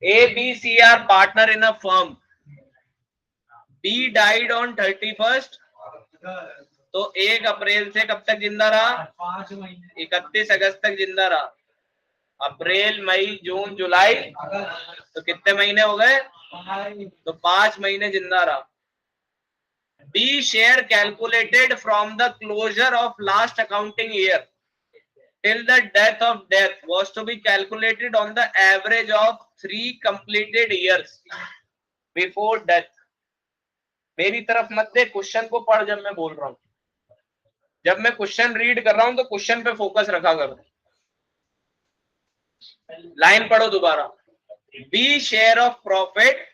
A, B, C are partner in a firm. B died on 31st, तो 1 अप्रैल से कब तक जिंदा रहा? 31 अगस्त तक जिंदा रहा। अप्रैल, मई, जून, जुलाई, तो कितने महीने हो गए? तो 5 महीने जिंदा रहा। B share calculated from the closure of last accounting year till the death of death was to be calculated on the average of 3 completed years before death. मेरी तरफ मत दे, क्वेश्चन को पढ़ जब मैं बोल रहा हूं। जब मैं क्वेश्चन रीड कर रहा हूं तो क्वेश्चन पे फोकस रखा करो। लाइन पढ़ो दोबारा। B share of profit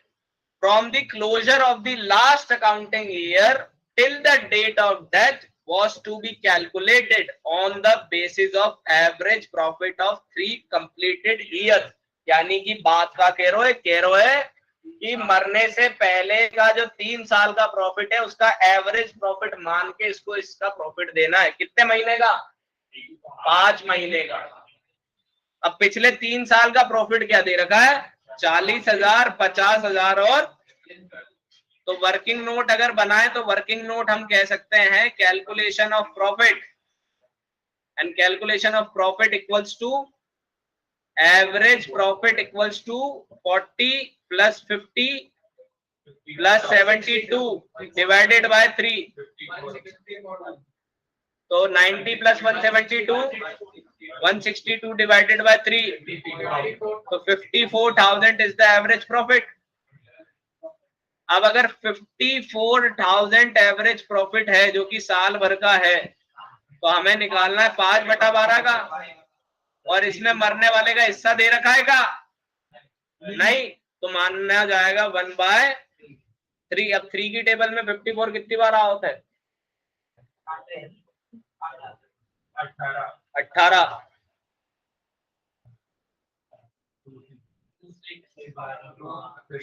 from the closure of the last accounting year till the date of death was to be calculated on the basis of average profit of 3 completed years। यानी कि बात का कह रहे हो कि मरने से पहले का जो 3 साल का प्रॉफिट है उसका एवरेज प्रॉफिट मान के इसको इसका प्रॉफिट देना है। कितने महीने का? 5 महीने का। अब पिछले 3 साल का प्रॉफिट क्या दे रखा है? 40,000, 50,000 और तो वर्किंग नोट अगर बनाए तो वर्किंग नोट हम कह सकते हैं calculation of profit, and calculation of profit equals to average profit equals to 40 plus 50 plus 72 divided by 3। तो 90 प्लस 172, 162 डिवाइडेड बाय 3, तो 54,000 इज द एवरेज प्रॉफिट। अब अगर 54,000 एवरेज प्रॉफिट है जो कि साल भर का है, तो हमें निकालना है 5/12 का, और इसमें मरने वाले का हिस्सा दे रखा है का नहीं, तो मानना जाएगा 1/3। अब 3 की टेबल में 54 कितनी बार आ होता है? 18।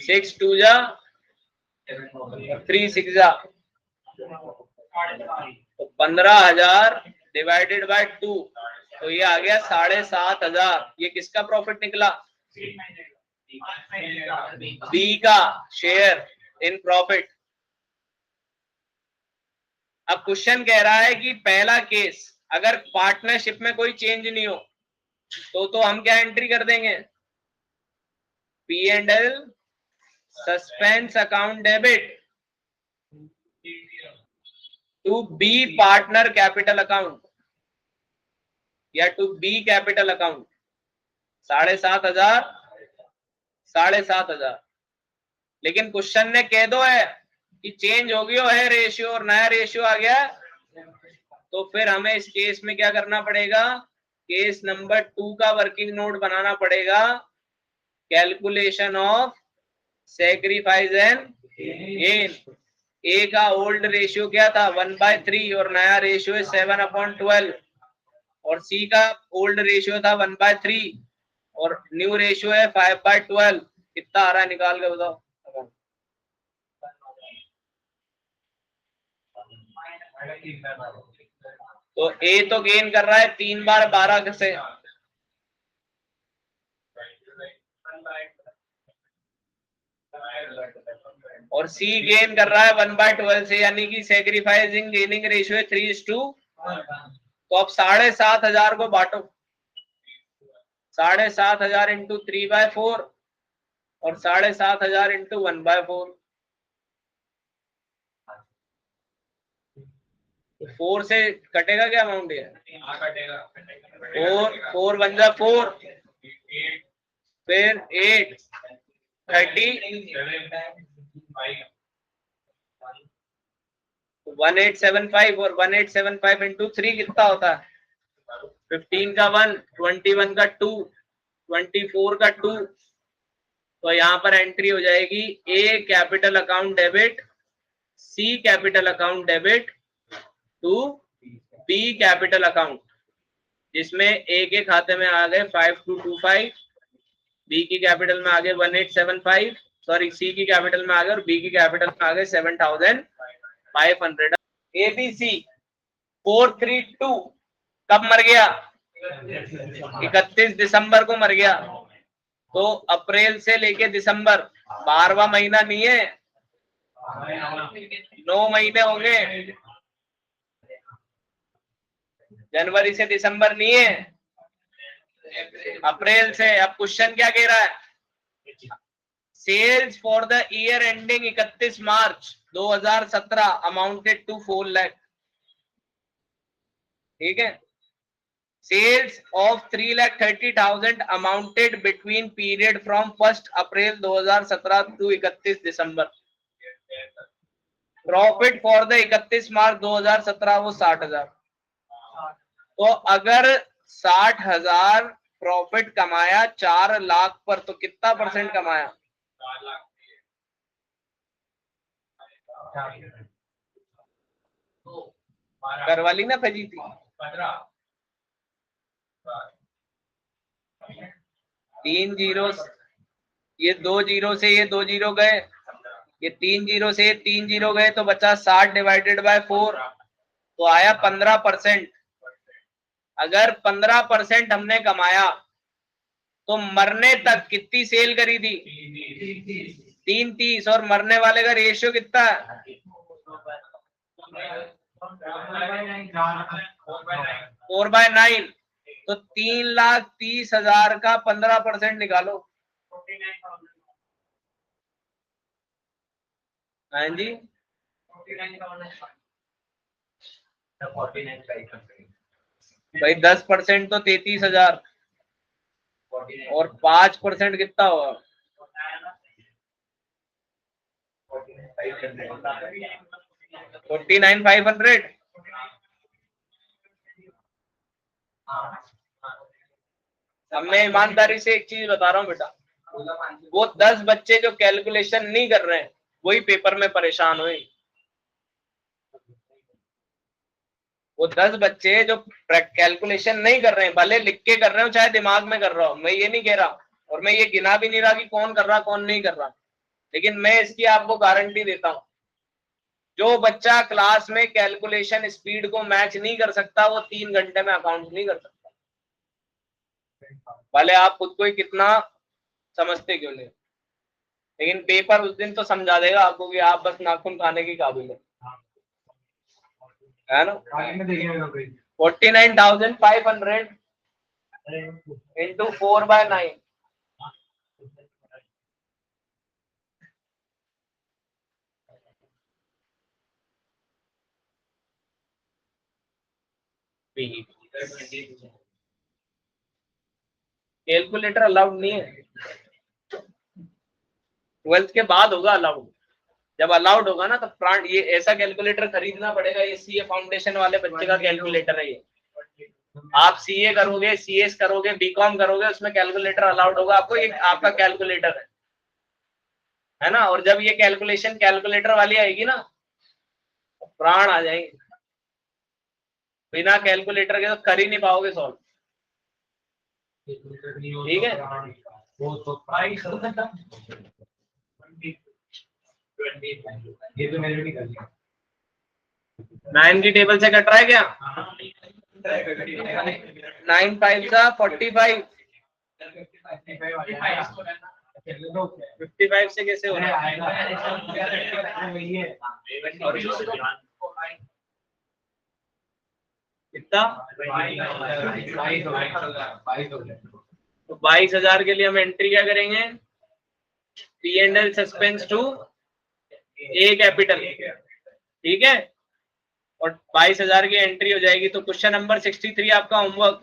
6 2 जा 3 6 जा, तो 15,000 डिवाइडेड बाय 2, तो ये आ गया 7,500। ये किसका प्रॉफिट निकला? बी का शेयर इन प्रॉफिट। अब क्वेश्चन कह रहा है कि पहला केस अगर पार्टनरशिप में कोई चेंज नहीं हो तो हम क्या एंट्री कर देंगे? P&L suspense account debit to B partner capital account या टू बी कैपिटल अकाउंट। 7,500, 7,500। लेकिन क्वेश्चन ने कह दो है कि चेंज हो गया है रेशियो और नया रेशियो आ गया, तो फिर हमें इस केस में क्या करना पड़ेगा? केस नंबर 2 का वर्किंग नोट बनाना पड़ेगा। Calculation of sacrifice and gain. A का ओल्ड रेशियो क्या था? 1/3 और नया रेशियो है 7/12, और सी का ओल्ड रेशियो था 1/3 और न्यू रेशियो है 5/12। कितना आ रहा है निकाल के बताओ। तो ए तो गेन कर रहा है 3 बार 12 से, और सी गेन कर रहा है 1/12 से, यानी कि सैक्रिफाइसिंग गेनिंग रेशियो है 3:1। तो अब 7,500 को बांटो। 7,500 इंटू 3/4 और 7,500 इंटू 1/4। 4 से कटेगा क्या अमाउंट? है 4 1 जा 4, फिर 8 30 1875, और 1875 इंटू 3 कितना होता है? 15 का 1, 21 का 2, 24 का 2। तो यहाँ पर एंट्री हो जाएगी A capital account debit, C capital account debit to B capital account, जिसमें ए के खाते में आ गए 5225, बी की कैपिटल में आ गए 1875, सॉरी सी की कैपिटल में आ गए और बी की कैपिटल में आ गए 7,500। एबीसी 432 कब मर गया? 31 दिसंबर को मर गया। तो अप्रैल से लेके दिसंबर 12वां महीना नहीं है, 9 महीने होंगे। जनवरी से दिसंबर नहीं है, अप्रैल से। अब क्वेश्चन क्या कह रहा है? Sales for the year ending 31 March 2017 amounted to 4 lakh. ठीक है, sales of 3,30,000 amounted between period from 1 April 2017 to 31 December. Profit for the 31 March 2017 वो 60,000। तो अगर 60,000 प्रॉफिट कमाया 4 लाख पर, तो कितना परसेंट कमाया? करवाली ना फजी थी। 3 जीरो, ये 2 जीरो से ये 2 जीरो गए, ये 3 जीरो से ये 3 जीरो गए, तो बचा 60 डिवाइडेड बाय 4, तो आया 15%। अगर 15% हमने कमाया तो मरने तक कितनी सेल करी थी? 330। और मरने वाले का रेशियो कितना है? 4/9। तो 3,30,000 का 15% निकालो। हाँ जी, भाई 10% तो 33,000 और 5% कितना होगा? 49,500। अब मैं ईमानदारी से एक चीज बता रहा हूँ बेटा, वो 10 बच्चे जो कैलकुलेशन नहीं कर रहे हैं वही पेपर में परेशान हुए। वो 10 बच्चे जो कैलकुलेशन नहीं कर रहे हैं, भले लिख के कर रहे हो चाहे दिमाग में कर रहा हो, मैं ये नहीं कह रहा, और मैं ये गिना भी नहीं रहा कि कौन कर रहा कौन नहीं कर रहा, लेकिन मैं इसकी आपको गारंटी देता हूं, जो बच्चा क्लास में कैलकुलेशन स्पीड को मैच नहीं कर सकता वो 3 घंटे में अकाउंट नहीं कर सकता, भले आप खुद को ही कितना समझते क्यों नहीं। लेकिन पेपर उस दिन तो समझा देगा आपको कि आप बस नाखून खाने की काबिल है ना। 49,500 इंटू 4/9। कैलकुलेटर अलाउड नहीं है, 12th के बाद होगा अलाउड। जब अलाउड होगा ना तो प्लांट, ये ऐसा कैलकुलेटर खरीदना पड़ेगा, ये सीए फाउंडेशन वाले बच्चे का कैलकुलेटर है ये। आप सीए करोगे, सीएस करोगे, बीकॉम करोगे, उसमें कैलकुलेटर अलाउड होगा आपको, ये आपका कैलकुलेटर है ना। और जब ये कैलकुलेशन कैलकुलेटर वाली आएगी ना तो प्राण आ जाएंगे, बिना कैलकुलेटर के तो कर ही नहीं पाओगे सॉल्व। ठीक है, ये तो मैंने भी कर लिया। 9 की टेबल से कट रहा है क्या? 9 5 का 45, 55 से कैसे हो रहा है? कितना? तो 22,000 के लिए हम एंट्री क्या करेंगे? P&L suspense to A capital, ठीक है, और 22,000 की एंट्री हो जाएगी। तो क्वेश्चन नंबर 63 आपका होमवर्क,